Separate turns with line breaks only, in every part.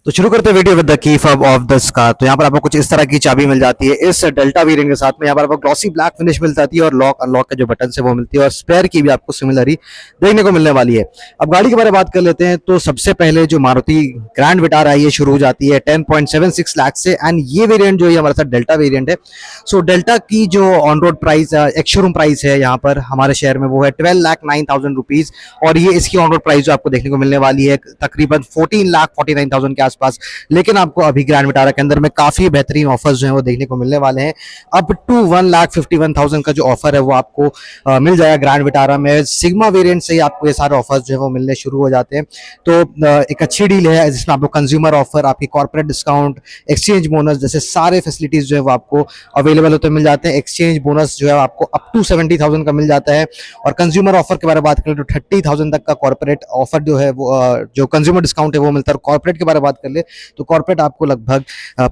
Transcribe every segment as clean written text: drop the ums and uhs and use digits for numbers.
तो शुरू करते हैं video with the key fob of this car. तो यहाँ पर आपको कुछ इस तरह की चाबी मिल जाती है इस डेल्टा वेरिएंट के साथ में। यहाँ पर आपको ग्लॉसी ब्लैक फिनिश मिल जाती है और लॉक अनलॉक के जो बटन है वो मिलती है और स्पेयर की भी आपको सिमिलर ही देखने को मिलने वाली है। अब गाड़ी के बारे में बात कर लेते हैं तो सबसे पहले जो मारुति ग्रैंड विटारा है ये शुरू हो जाती है 10.76 लाख से एंड ये वेरिएंट जो है हमारे साथ डेल्टा वेरिएंट है। सो डेल्टा की जो on road price ex showroom price है यहाँ पर हमारे शहर में वो है 12,09,000 रुपीज और ये इसकी ऑन रोड प्राइस जो आपको देखने को मिलने वाली है तकरीबन 14,49,000 के आसपास। लेकिन आपको अभी ग्रैंड विटारा के अंदर में काफी बेहतरीन ऑफर्स जो है वो देखने को मिलने वाले हैं। अप टू 1,51,000 का जो ऑफर है वो आपको मिल जाएगा ग्रैंड विटारा में। सिग्मा वेरिएंट से ही आपको ये सारे ऑफर्स जो है वो मिलने शुरू हो जाते हैं। तो एक अच्छी डील है जिसमें आपको कंज्यूमर ऑफर, आपकी कॉर्पोरेट डिस्काउंट, एक्सचेंज बोनस जैसे सारे फैसिलिटीज जो है वो आपको अवेलेबल होते मिल जाते हैं। एक्सचेंज बोनस जो है आपको अप टू 70,000 का मिल जाता है और कंज्यूमर ऑफर के बारे में बात करें तो 30,000 तक का कॉर्पोरेट ऑफर जो है वो जो कंज्यूमर डिस्काउंट है वो मिलता है। और कॉर्पोरेट के बारे में बात कर ले तो कॉर्पोरेट आपको लगभग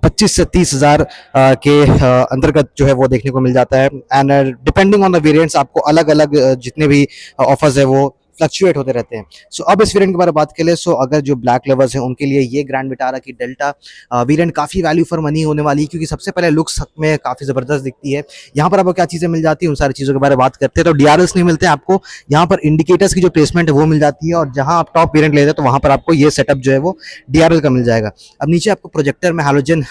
25 से 30 हजार के अंतर्गत जो है वो देखने को मिल जाता है। And depending on the variants आपको अलग अलग जितने भी ऑफर्स है वो फ्लक्चुएट होते रहते हैं। सो अब इस वेरिएंट के बारे में बात करें सो अगर जो ब्लैक लवर्स हैं उनके लिए ये ग्रैंड विटारा की डेल्टा वेरिएंट काफी वैल्यू फॉर मनी होने वाली है क्योंकि सबसे पहले लुक्स में काफी जबरदस्त दिखती है। यहाँ पर आपको क्या चीजें मिल जाती है उन सारी चीजों के बारे में बात करते हैं। तो डीआरएल्स नहीं मिलते आपको, यहाँ पर इंडिकेटर्स की जो प्लेसमेंट है वो मिल जाती है और जहां आप टॉप वेरिएंट लेते हैं तो वहां पर आपको ये सेटअप जो है वो डीआरएल का मिल जाएगा। अब नीचे आपको प्रोजेक्टर में हैलोजन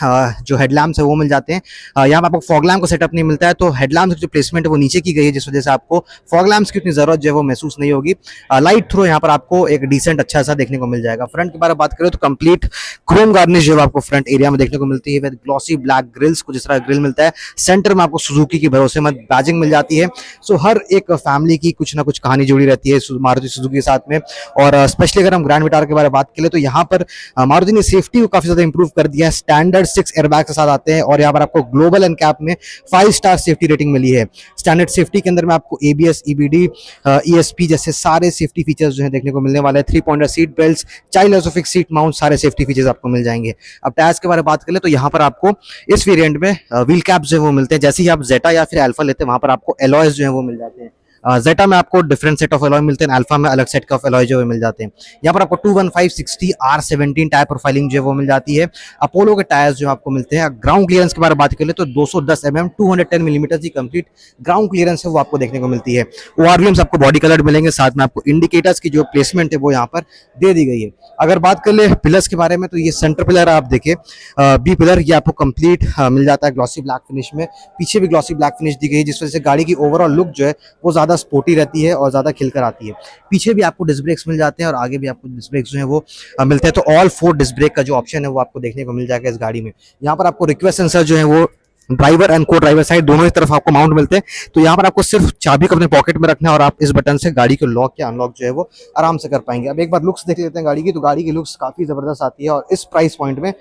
जो हेडलैम्प्स है वो मिल जाते हैं। यहाँ पर आपको फॉग लैम्प का सेटअप नहीं मिलता है तो हेडलैम्प्स की जो प्लेसमेंट है वो नीचे की गई है जिस वजह से आपको फॉग लैम्प्स की उतनी जरूरत जो है वो महसूस नहीं होगी। लाइट थ्रो यहाँ पर आपको एक डिसेंट अच्छा सा देखने को मिल जाएगा। फ्रंट के बारे में बात करें तो कंप्लीट क्रोम गार्निश जो है आपको फ्रंट एरिया में देखने को मिलती है विद ग्लॉसी ब्लैक ग्रिल्स, कुछ इस तरह ग्रिल मिलता है। सेंटर में आपको सुजुकी की भरोसेमंद बैजिंग मिल जाती है। सो हर एक फैमिली की कुछ ना कुछ कहानी जुड़ी रहती है मारुति सुजुकी के साथ में। और स्पेशली अगर हम ग्रैंड विटारा के बारे में बात करें तो यहाँ पर मारुति ने सेफ्टी को काफी ज्यादा इंप्रूव कर दिया है। स्टैंडर्ड 6 एयरबैग के साथ आते हैं और यहाँ पर आपको ग्लोबल एनकैप में 5 स्टार सेफ्टी रेटिंग मिली है। स्टैंडर्ड सेफ्टी के अंदर में आपको एबीएस, ईबीडी, ईएसपी जैसे सारे सेफ्टी फीचर्स जो है देखने को मिलने वाले हैं। 3 pointer seat belt, child isofix seat mount, सारे सेफ्टी फीचर्स आपको मिल जाएंगे। अब टायर्स के बारे में बात करें तो यहाँ पर आपको इस वेरिएंट में व्हील कैप्स जो है वो मिलते हैं। जैसे ही आप जेटा या फिर अल्फा लेते हैं वहां पर आपको एलॉयज जो है वो मिल जाते हैं। जेटा में आपको डिफरेंट सेट ऑफ एलॉय मिलते हैं, अल्फा में अलग सेट ऑफ एलॉय जो है मिल जाते हैं। यहाँ पर आपको 215/60 R17 टायर प्रोफाइलिंग जो है वो मिल जाती है। अपोलो के टायर्स जो आपको मिलते हैं। ग्राउंड क्लियरेंस के बारे में बात करें तो 210 mm 210 मिलीमीटर की कंप्लीट ग्राउंड क्लियरेंस है वो आपको देखने को मिलती है। ओआरवीएम्स आपको बॉडी कलर मिलेंगे, साथ में आपको इंडिकेटर्स की जो प्लेसमेंट है वो यहाँ पर दे दी गई है। अगर बात कर ले पिलर्स के बारे में तो ये सेंटर पिलर आप देखिए बी पिलर, ये आपको कंप्लीट मिल जाता है ग्लॉसी ब्लैक फिनिश में। पीछे भी ग्लॉसी ब्लैक फिनिश दी गई है जिस वजह से गाड़ी की ओवरऑल लुक जो है वो ज्यादा स्पोर्टी रहती है और ज्यादा खिलकर आती है। पीछे भी आपको डिस्क ब्रेक्स मिल जाते हैं और आगे भी आपको डिस्क ब्रेक्स जो है वो मिलते हैं। तो ऑल 4 डिस्क ब्रेक का जो ऑप्शन है वो आपको देखने को मिल जाएगा इस गाड़ी में। यहाँ पर आपको रिक्वेस्ट सेंसर जो है वो ड्राइवर एंड को ड्राइवर साइड दोनों ही तरफ आपको माउंट मिलते हैं। तो यहाँ पर आपको सिर्फ चाबी को अपने पॉकेट में रखना है और आप इस बटन से गाड़ी को लॉक या अनलॉक जो है वो आराम से कर पाएंगे। अब एक बार लुक्स देख लेते हैं गाड़ी की, तो गाड़ी की लुक्स काफी जबरदस्त आती है और इस प्राइस पॉइंट में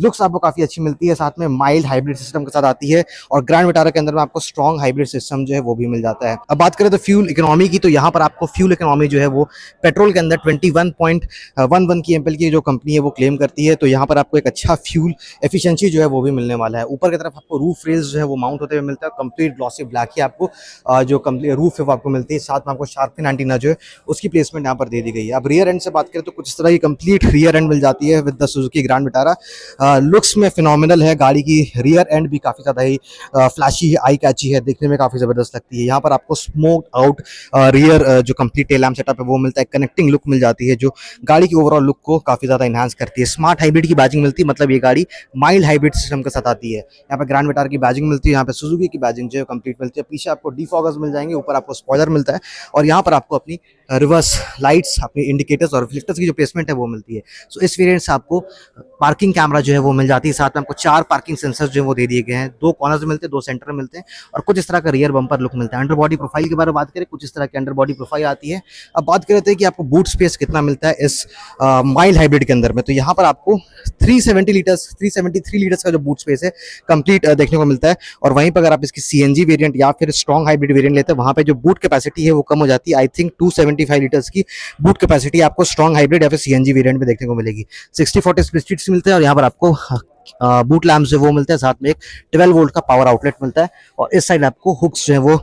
लुक्स आपको काफी अच्छी मिलती है। साथ में माइल्ड हाइब्रिड सिस्टम के साथ आती है और ग्रैंड विटारा के अंदर में आपको स्ट्रॉन्ग हाइब्रिड सिस्टम जो है वो भी मिल जाता है। अब बात करें तो फ्यूल इकोनॉमी की, तो यहाँ पर आपको फ्यूल इकोनॉमी जो है वो पेट्रोल के अंदर 21.11 की एमपीएल की जो कंपनी है वो क्लेम करती है। तो यहाँ पर आपको एक अच्छा फ्यूल एफिशिएंसी जो है वो भी मिलने वाला है। ऊपर की तरफ आपको रूफ रेल्स जो है वो माउंट होते हुए मिलता है। कंप्लीट ग्लॉसी ब्लैक ही आपको जो कंप्लीट रूफ है वो आपको मिलती है। साथ में आपको शार्पन एंटीना जो है उसकी प्लेसमेंट यहाँ पर दे दी गई है। अब रियर एंड से बात करें तो कुछ इस तरह की कंप्लीट रियर एंड मिल जाती है with the Suzuki Grand Vitara. Looks में फिनोमिनल है, गाड़ी की रियर एंड भी काफी ज्यादा ही फ्लैशी है, आई कैची है, देखने में काफी जबरदस्त लगती है। यहाँ पर आपको स्मोक आउट रियर जो कंप्लीट टेल लैम्प सेटअप है वो मिलता है। कनेक्टिंग लुक मिल जाती है जो गाड़ी की ओवरऑल लुक को काफी ज्यादा एनहांस करती है। स्मार्ट हाइब्रिड की बैजिंग मिलती है, मतलब ये गाड़ी माइल्ड हाइब्रिड सिस्टम के साथ आती है। यहाँ पे ग्रैंड विटारा की बैजिंग मिलती है, यहाँ पे सुजुकी की बैजिंग जो है कंप्लीट मिलती है। पीछे आपको डिफॉगर्स मिल जाएंगे, ऊपर आपको स्पॉइलर मिलता है और यहाँ पर आपको अपनी रिवर्स लाइट्स, अपनी इंडिकेटर्स और रिफ्लेक्टर्स की जो प्लेसमेंट है वो मिलती है। सो इस वेरिएंट से आपको पार्किंग कैमरा जो है वो मिल जाती है। साथ में आपको 4 पार्किंग सेंसर्स जो है वो दे दिए गए हैं। 2 कॉर्नर्स मिलते हैं, 2 सेंटर में मिलते हैं और कुछ इस तरह का रियर बम्पर लुक मिलता है। अंडर बॉडी प्रोफाइल के बारे में बात करें, कुछ इस तरह की अंडर बॉडी प्रोफाइल आती है। अब बात करते हैं कि आपको बूट स्पेस कितना मिलता है इस माइल्ड हाइब्रिड के अंदर में। तो यहाँ पर आपको 373 लीटर्स का जो बूट स्पेस है कंप्लीट देखने को मिलता है। और वहीं पर अगर आप इसकी सीएनजी वेरिएंट या फिर स्ट्रॉन्ग हाइब्रिड वेरिएंट लेते हैं वहां पे जो बूट कैपेसिटी है वो कम हो जाती है। आई थिंक 275 लीटर्स की बूट कैपेसिटी आपको स्ट्रॉन्ग हाइब्रिड या फिर सीएनजी वेरिएंट में देखने को मिलेगी। 60/40 स्प्लिट सीट्स मिलते हैं और यहाँ पर आपको बूट लैम्प जो वो मिलते हैं। साथ में एक 12 वोल्ट का पावर आउटलेट मिलता है और इस साइड आपको हुक्स जो है वो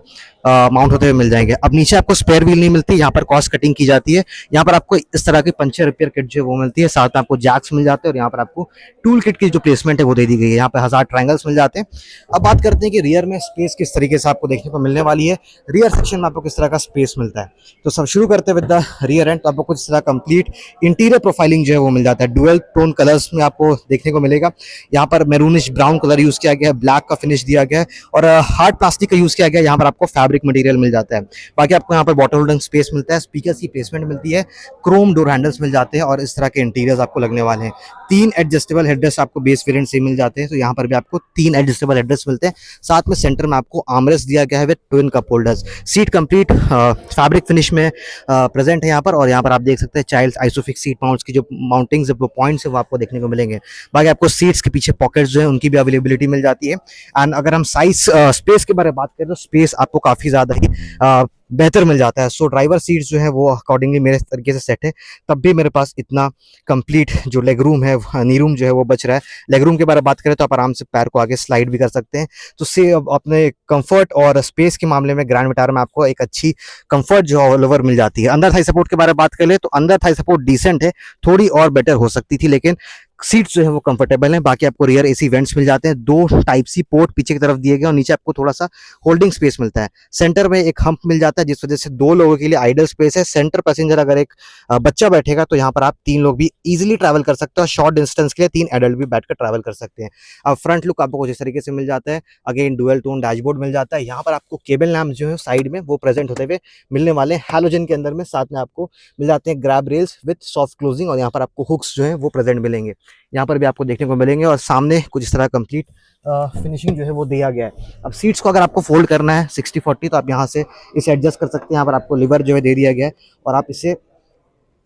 माउंट होते हुए मिल जाएंगे। अब नीचे आपको स्पेयर व्हील नहीं मिलती, यहाँ पर कॉस्ट कटिंग की जाती है। यहाँ पर आपको इस तरह की पंचर रिपेयर किट जो है वो मिलती है, साथ में आपको जैक्स मिल जाते हैं और यहाँ पर आपको टूल किट की जो प्लेसमेंट है वो दे दी गई है। यहाँ पर 1000 ट्रायंगल्स मिल जाते हैं। अब बात करते हैं कि रियर में स्पेस किस तरीके से आपको देखने को मिलने वाली है, रियर सेक्शन में आपको किस तरह का स्पेस मिलता है। तो सब शुरू करते हैं विद द रियर एंड। तो आपको कुछ तरह कंप्लीट इंटीरियर प्रोफाइलिंग जो है वो मिल जाता है, डुअल टोन कलर्स में आपको देखने को मिलेगा। यहाँ पर मैरूनिश ब्राउन कलर यूज किया गया है, ब्लैक का फिनिश दिया गया है और हार्ड प्लास्टिक का यूज किया गया है। यहाँ पर आपको फैब्रिक मटेरियल मिल जाता है। बाकी आपको यहाँ पर बॉटल होल्डिंग स्पेस मिलता है, स्पीकर्स की प्लेसमेंट मिलती है, क्रोम डोर हैंडल्स मिल जाते हैं और इस तरह के इंटीरियर्स आपको लगने वाले हैं। 3 एडजस्टेबल हेडरेस्ट आपको बेस वेरिएंट से मिल जाते हैं, तो यहाँ पर भी आपको 3 एडजस्टेबल हेडरेस्ट मिलते हैं। साथ में सेंटर में आपको आर्मरेस्ट दिया गया है with twin cup holders. Seat complete fabric finish में प्रेजेंट है यहाँ पर, और यहाँ पर आप देख सकते हैं चाइल्ड आइसोफिक्स सीट माउंट्स की जो माउंटिंग्स पॉइंट्स है वो आपको देखने को मिलेंगे। बाकी आपको सीट्स के पीछे पॉकेट्स जो है उनकी भी अवेलेबिलिटी मिल जाती है। एंड अगर हम साइज स्पेस के बारे में बात करें तो स्पेस आपको काफी ज्यादा ही बेहतर मिल जाता है। सो ड्राइवर सीट्स जो है वो अकॉर्डिंगली मेरे तरीके से सेट है, तब भी मेरे पास इतना कंप्लीट जो लेग रूम है, नी रूम जो है वो बच रहा है। लेग रूम के बारे में बात करें तो आप आराम से पैर को आगे स्लाइड भी कर सकते हैं। तो से अपने कंफर्ट और स्पेस के मामले में ग्रैंड विटारा में आपको एक अच्छी कंफर्ट जो ऑल ओवर मिल जाती है। अंदर थाई सपोर्ट के बारे में बात करें तो अंदर थाई सपोर्ट डिसेंट है, थोड़ी और बेटर हो सकती थी, लेकिन सीट्स जो है वो कंफर्टेबल हैं। बाकी आपको रियर एसी वेंट्स मिल जाते हैं, 2 टाइप सी पोर्ट पीछे की तरफ दिए गए और नीचे आपको थोड़ा सा होल्डिंग स्पेस मिलता है। सेंटर में एक हम्प मिल जाता है जिस वजह से 2 लोगों के लिए आइडल स्पेस है। सेंटर पैसेंजर अगर एक बच्चा बैठेगा तो यहाँ पर आप 3 लोग भी इजीली ट्रैवल कर सकते हो, शॉर्ट डिस्टेंस के लिए 3 एडल्ट भी बैठकर ट्रैवल कर सकते हैं। अब फ्रंट लुक आपको कुछ इस तरीके से मिल जाता है, अगेन डुअल टोन डैशबोर्ड मिल जाता है। यहाँ पर आपको केबल लैंप जो है साइड में वो प्रेजेंट होते हुए मिलने वाले हैं हैलोजन के अंदर में। साथ में आपको मिल जाते हैं grab rails with soft closing और यहाँ पर आपको हुक्स जो है वो प्रेजेंट मिलेंगे, यहाँ पर भी आपको देखने को मिलेंगे। और सामने कुछ इस तरह कंप्लीट फिनिशिंग जो है वो दिया गया है। अब सीट्स को अगर आपको फोल्ड करना है 60-40 तो आप यहाँ से इसे एडजस्ट कर सकते हैं। यहाँ पर आपको लिवर जो है दे दिया गया है और आप इसे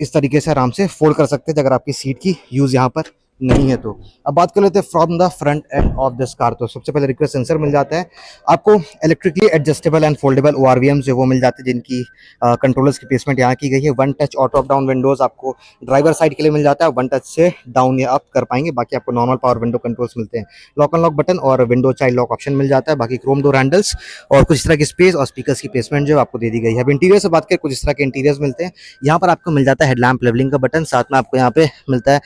इस तरीके से आराम से फोल्ड कर सकते हैं अगर आपकी सीट की यूज यहाँ पर नहीं है तो। अब बात कर लेते हैं from the front end of this car. तो सबसे पहले रिक्वेस्ट सेंसर मिल जाता है आपको, electrically adjustable and foldable ORVM जो वो मिल जाते हैं, जिनकी कंट्रोलर्स की प्लेसमेंट यहाँ की गई है। 1 touch auto up down Windows आपको ड्राइवर साइड के लिए मिल जाता है, 1 टच से डाउन या अप कर पाएंगे। बाकी आपको नॉर्मल पावर विंडो कंट्रोल्स मिलते हैं, लॉक अनलॉक बटन और विंडो चाइल्ड लॉक ऑप्शन मिल जाता है। बाकी क्रोम डोर हैंडल्स और कुछ इस तरह की स्पेस और स्पीकर्स की प्लेसमेंट जो आपको दे दी गई है। अब इंटीरियर से बात करें, कुछ इस तरह के इंटीरियर्स मिलते हैं। यहाँ पर आपको मिल जाता है हेडलैम्प लेवलिंग का बटन, साथ में आपको यहाँ पे मिलता है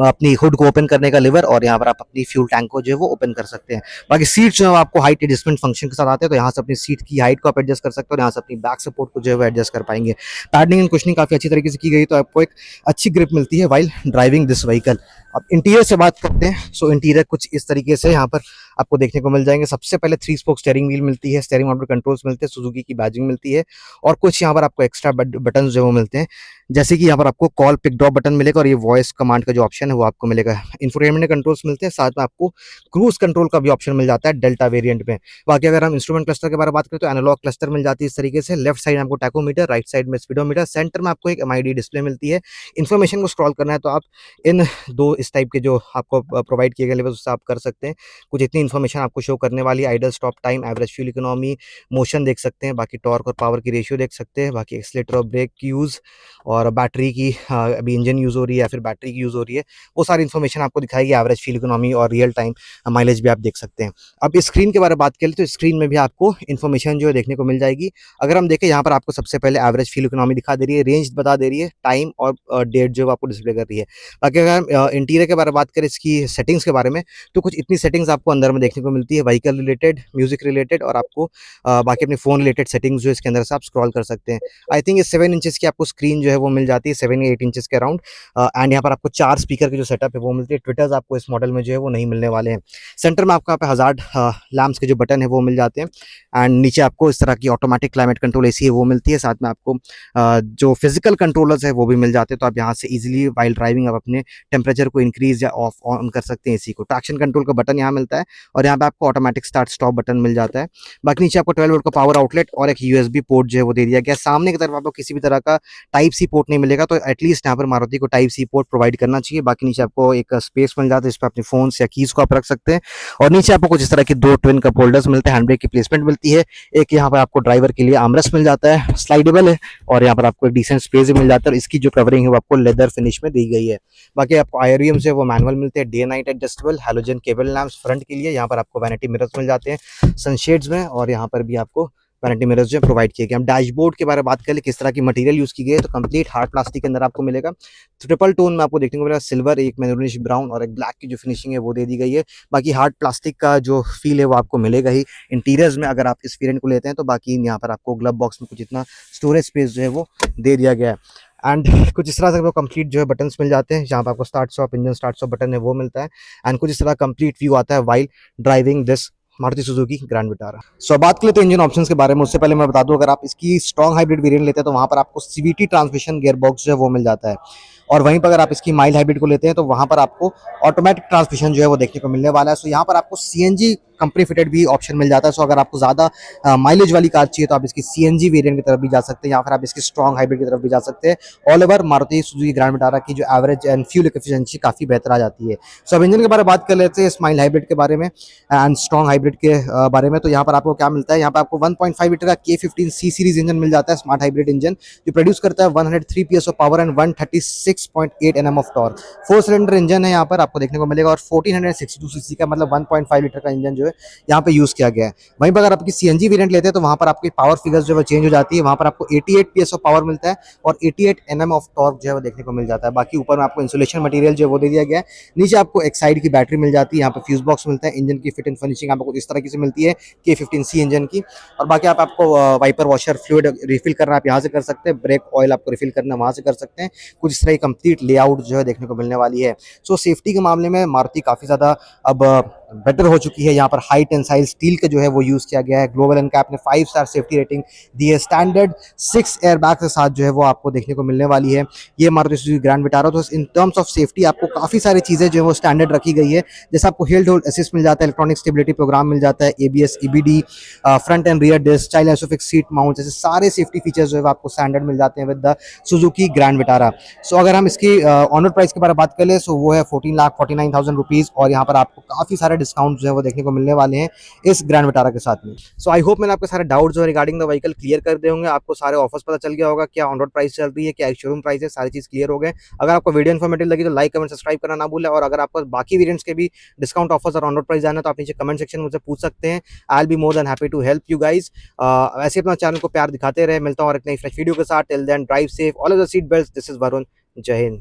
अपनी हुड को ओपन करने का लिवर और यहाँ पर आप अपनी फ्यूल टैंक को जो है वो ओपन कर सकते हैं। बाकी सीट जो है आपको हाइट एडजस्टमेंट फंक्शन के साथ आते हैं, तो यहाँ से अपनी सीट की हाइट को आप एडजस्ट कर सकते हो और यहाँ से अपनी बैक सपोर्ट को जो है वो एडजस्ट कर पाएंगे। पैडिंग एंड कुशनिंग काफी अच्छी तरीके से की गई, तो आपको एक अच्छी ग्रिप मिलती है वाइल ड्राइविंग दिस व्हीकल। अब इंटीरियर से बात करते हैं। सो इंटीरियर कुछ इस तरीके से यहाँ पर आपको देखने को मिल जाएंगे। सबसे पहले 3 स्पोक स्टीयरिंग व्हील मिलती है, स्टीयरिंग मोटर कंट्रोल्स मिलते हैं, सुजुकी की बैजिंग मिलती है और कुछ यहाँ पर आपको एक्स्ट्रा बटन जो वो मिलते हैं, जैसे कि यहाँ पर आपको कॉल पिक ड्रॉप बटन मिलेगा और ये वॉइस कमांड का जो ऑप्शन है वो आपको मिलेगा। इंफोटेनमेंट कंट्रोल्स मिलते हैं, साथ में आपको क्रूज कंट्रोल का भी ऑप्शन मिल जाता है डेल्टा वेरिएंट में। बाकी अगर हम इंस्ट्रूमेंट क्लस्टर के बारे में बात करें तो एनालॉग क्लस्टर मिल जाती है इस तरीके से। लेफ्ट साइड आपको टैकोमीटर, राइट साइड में स्पीडोमीटर, सेंटर में आपको एक MID डिस्प्ले मिलती है। इन्फॉर्मेशन को स्क्रॉल करना है तो आप इन 2 इस टाइप के जो आपको प्रोवाइड किए गए लेवल उससे आप कर सकते हैं। कुछ इतनी इन्फॉर्मेशन आपको शो करने वाली, idle stop time, average fuel economy, motion देख सकते हैं, बाकी टॉर्क और पावर की रेशियो देख सकते हैं, बाकी एक्सीलेटर और ब्रेक की यूज़ और बैटरी की अभी इंजन यूज़ हो रही है या फिर बैटरी की यूज़ हो रही है, वो सारी इन्फॉर्मेशन आपको दिखाएगी। एवरेज फ्यूल इकोनॉमी और रियल टाइम माइलेज भी आप देख सकते हैं। अब इस स्क्रीन के बारे में बात करें तो स्क्रीन में भी आपको इन्फॉर्मेशन जो है देखने को मिल जाएगी। अगर हम देखें यहाँ पर आपको सबसे पहले एवरेज फ्यूल इकोनॉमी दिखा दे रही है, रेंज बता दे रही है, टाइम और डेट जो आपको डिस्प्ले कर रही है। बाकी अगर हम इंटीरियर के बारे में बात करें, इसकी सेटिंग्स के बारे में, तो कुछ इतनी सेटिंग्स आपको अंदर में देखने को मिलती है, व्हीकल रिलेटेड, म्यूजिक रिलेटेड और आपको बाकी अपने फोन रिलेटेड सेटिंग्स जो इसके अंदर से आप स्क्रॉल कर सकते हैं। आई थिंक ये 7 इंचेस की आपको स्क्रीन जो है वो मिल जाती है, 7 या 8 इंचेस के अराउंड। एंड यहाँ पर आपको 4 स्पीकर की जो सेटअप है वो मिलती है। ट्विटर्स आपको इस मॉडल में जो है वो नहीं मिलने वाले हैं। सेंटर में आपको यहाँ पे हजार्ड लैम्प्स के जो बटन है वो मिल जाते हैं एंड नीचे आपको इस तरह की ऑटोमेटिक क्लाइमेट कंट्रोल AC है वो मिलती है। साथ में आपको जो फिजिकल कंट्रोलर्स है वो भी मिल जाते हैं, तो आप यहाँ से इजीली वाइल ड्राइविंग आप अपने टेम्परेचर को इंक्रीज या ऑफ ऑन कर सकते हैं AC को। ट्रैक्शन कंट्रोल का बटन यहाँ मिलता है और यहाँ पे आपको ऑटोमेटिक स्टार्ट स्टॉप बटन मिल जाता है। बाकी नीचे आपको 12 वोल्ट का पावर आउटलेट और एक USB पोर्ट जो है वो दे दिया गया। सामने की तरफ आपको किसी भी तरह का टाइप C पोर्ट नहीं मिलेगा, तो एटलीस्ट यहाँ पर मारुति को टाइप C पोर्ट प्रोवाइड करना चाहिए। बाकी नीचे आपको एक स्पेस मिल जाता है, इस पर अपने फोन या कीज को आप रख सकते हैं और नीचे आपको कुछ इस तरह की 2 ट्विन कप होल्डर्स मिलते हैं, हैंड ब्रेक की प्लेसमेंट मिलती है। एक यहाँ पर आपको ड्राइवर के लिए आर्मरेस्ट मिल जाता है, स्लाइडेबल है और यहाँ पर आपको एक डिसेंट स्पेस भी मिल जाता है और इसकी जो कवरिंग है वो आपको लेदर फिनिश में दी गई है। बाकी आपको IRVM से वो मैनुअल मिलते हैं, day night adjustable, halogen cable lamps front के लिए। यहाँ पर आपको वैनिटी मिरर्स मिल जाते हैं सनशेड्स में और यहाँ पर भी आपको वैनिटी मिरर्स जो प्रोवाइड किए गए। हम डैशबोर्ड के बारे में बात करें किस तरह की मटेरियल यूज़ की गई है, तो कंप्लीट हार्ड प्लास्टिक के अंदर आपको मिलेगा। ट्रिपल टोन में आपको देखने को मिलेगा, सिल्वर, एक मैरून ब्राउन और एक ब्लैक की जो फिनिशिंग है वो दे दी गई है। बाकी हार्ड प्लास्टिक का जो फील है वो आपको मिलेगा ही इंटीरियर्स में अगर आप इस वेरिएंट को लेते हैं तो। बाकी यहाँ पर आपको ग्लव बॉक्स में कुछ इतना स्टोरेज स्पेस जो है वो दे दिया गया है। एंड कुछ इस तरह से वो कंप्लीट जो है बटन्स मिल जाते हैं, जहाँ पर आपको start stop, engine start stop button है वो मिलता है। एंड कुछ इस तरह कंप्लीट व्यू आता है while driving this Maruti Suzuki Grand Vitara. So बात करें तो इंजन ऑप्शंस के बारे में, उससे पहले मैं बता दूं अगर आप इसकी स्ट्रॉन्ग हाइब्रिड वेरिएंट लेते हैं तो वहां पर आपको सीवीटी ट्रांसमिशन गियर बॉक्स जो है वो मिल जाता है। और वहीं पर अगर आप इसकी माइल्ड हाइब्रिड को लेते हैं तो वहां पर आपको ऑटोमेटिक ट्रांसमिशन जो है वो देखने को मिलने वाला है। सो यहाँ पर आपको सीएनजी कंपनी फिटेड भी ऑप्शन मिल जाता है। सो अगर आपको ज़्यादा माइलेज वाली कार चाहिए तो आप इसकी सीएनजी वेरिएंट की तरफ भी जा सकते हैं, या फिर आप इसकी स्ट्रॉन्ग हाइब्रिड की तरफ भी जा सकते हैं। All over Maruti Suzuki Grand Vitara की जो एवरेज एंड फ्यूल एफिशिएंसी काफ़ी बेहतर आ जाती है। सो अब इंजन के बारे में बात कर लेते हैं, स्माइल हाइब्रिड के बारे में एंड स्ट्रॉन्ग हाइब्रिड के बारे में। तो यहाँ पर आपको क्या मिलता है, यहाँ पर आपको 1.5 लीटर का K15C सीरीज इंजन मिल जाता है, स्मार्ट हाइब्रिड इंजन जो प्रोड्यूस करता है 103 PS of power and 136.8 Nm of torque. 4 cylinder engine है यहाँ पर आपको देखने को मिलेगा, और 1462 सीसी का मतलब 1.5 लीटर का इंजन जो है यहाँ पे यूज किया गया है। वहीं पर अगर आपकी सीएनजी वेरिएंट लेते हैं तो वहां पर आपकी पावर फिगर्स जो है चेंज हो जाती है। वहां पर आपको 88 PS ऑफ पावर मिलता है और 88 Nm ऑफ टॉर्क जो है वो देखने को मिल जाता है। बाकी ऊपर में आपको इंसुलेशन मटेरियल जो है वो दे दिया गया है। नीचे आपको एक साइड की बैटरी मिल जाती है, यहाँ पे फ्यूज बॉक्स मिलता है। इंजन की फिट एंड फिनिशिंग आपको इस तरह की से मिलती है K15C इंजन की। और बाकी आपको वाइपर वॉशर फ्लूइड रिफिल करना आप यहाँ से कर सकते हैं, ब्रेक ऑयल आपको रिफिल करना वहाँ से कर सकते हैं। कुछ इस तरह की कंप्लीट लेआउट जो है देखने को मिलने वाली है। सो सेफ्टी के मामले में मारुति काफ़ी ज़्यादा अब बेटर हो चुकी है। यहाँ पर हाई टेंसाइल स्टील का जो है वो यूज़ किया गया है। ग्लोबल एनकैप ने 5 स्टार सेफ्टी रेटिंग दी है। स्टैंडर्ड 6 एयरबैग के साथ जो है वो आपको देखने को मिलने वाली है ये मारुति सुजुकी ग्रैंड विटारा। तो इन टर्म्स ऑफ सेफ्टी आपको काफ़ी सारी चीज़ें जो है वो स्टैंडर्ड रखी गई है। जैसे आपको हिल होल्ड असिस्ट मिल जाता है, इलेक्ट्रॉनिक स्टेबिलिटी प्रोग्राम मिल जाता है, ABS EBD, front and rear disc, child isofix seat mount, जैसे सारे सेफ्टी फीचर्स जो है आपको स्टैंडर्ड मिल जाते हैं with the Suzuki Grand Vitara. So अगर हम इसकी ऑनर प्राइस के बारे में बात करें सो वो है 14,49,000 रुपीज़, और यहाँ पर आपको काफ़ी सारे डिस्काउंट जो है वो देखने को मिलने वाले हैं इस ग्रैंड विटारा के साथ में। सो आई होप मैंने आपके सारे डाउट्स जो है रिगार्डिंग द व्हीकल क्लियर कर दिए होंगे। आपको सारे ऑफर्स पता चल गया होगा, क्या ऑन रोड प्राइस चल रही है, क्या शोरूम प्राइस है, सारी चीज़ क्लियर हो गए। अगर आपको वीडियो इन्फॉर्मेटिव लगी तो लाइक कमेंट सब्सक्राइब करना ना भूलें, और अगर आपको बाकी वेरिएंट्स के भी डिस्काउंट ऑफर्स और ऑन रोड प्राइस जाना तो आप नीचे कमेंट सेक्शन में मुझसे पूछ सकते हैं। I will be more than happy to help you guys. ऐसे अपना चैनल को प्यार दिखाते रहे। मिलता हूँ और एक नई फ्रेश वीडियो के साथ। Till then drive safe, all of the seat belt. This is Varun. जय हिंद।